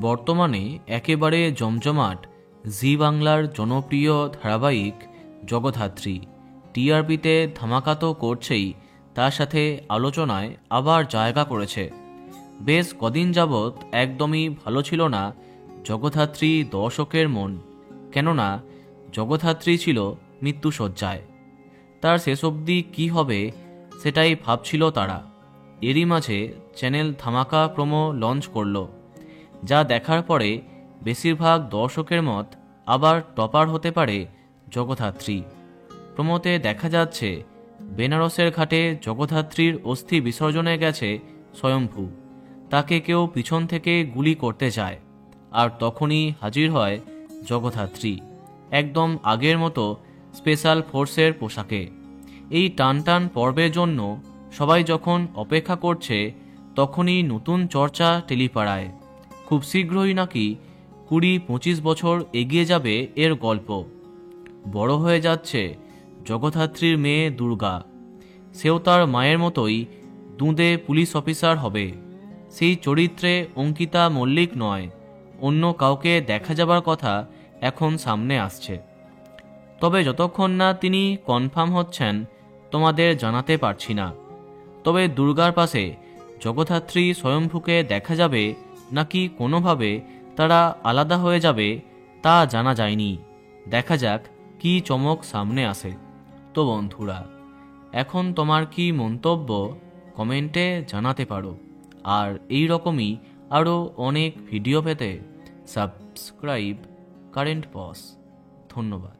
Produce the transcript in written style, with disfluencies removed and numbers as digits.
বর্তমানে একেবারে জমজমাট জি বাংলার জনপ্রিয় ধারাবাহিক জগদ্ধাত্রী টিআরপিতে ধামাকা তো করছেই, তার সাথে আলোচনায় আবার জায়গা করেছে। বেশ কদিন যাবৎ একদমই ভালো ছিল না জগদ্ধাত্রী দর্শকের মন, কেননা জগদ্ধাত্রী ছিল মৃত্যুশয্যায়। তার শেষ অবধি কী হবে সেটাই ভাবছিল তারা। এরই মাঝে চ্যানেল ধামাকা প্রোমো লঞ্চ করলো, যা দেখার পরে বেশিরভাগ দর্শকের মত আবার টপার হতে পারে জগদ্ধাত্রী। প্রোমোতে দেখা যাচ্ছে বেনারসের ঘাটে জগদ্ধাত্রীর অস্থি বিসর্জনে গেছে স্বয়ম্ভু। তাকে কেউ পিছন থেকে গুলি করতে যায়, আর তখনই হাজির হয় জগদ্ধাত্রী একদম আগের মতো স্পেশাল ফোর্সের পোশাকে। এই টানটান পর্বের জন্য সবাই যখন অপেক্ষা করছে, তখনই নতুন চর্চা টেলিপাড়ায়। খুব শীঘ্রই নাকি 20-25 বছর এগিয়ে যাবে এর গল্প। বড় হয়ে যাচ্ছে জগদ্ধাত্রীর মেয়ে দুর্গা। সেও তার মায়ের মতোই দুঁদে পুলিশ অফিসার হবে। সেই চরিত্রে অঙ্কিতা মল্লিক নয়, অন্য কাউকে দেখা যাবার কথা এখন সামনে আসছে। তবে যতক্ষণ না তিনি কনফার্ম হচ্ছেন তোমাদের জানাতে পারছি না। তবে দুর্গার পাশে জগদ্ধাত্রী স্বয়ম্ভুকে দেখা যাবে নাকি কোনোভাবে তারা আলাদা হয়ে যাবে তা জানা যায়নি। দেখা যাক কি চমক সামনে আসে। তো বন্ধুরা, এখন তোমার কি মন্তব্য কমেন্টে জানাতে পারো। আর এই রকমই আরও অনেক ভিডিও পেতে সাবস্ক্রাইব কারেন্ট পজ। ধন্যবাদ।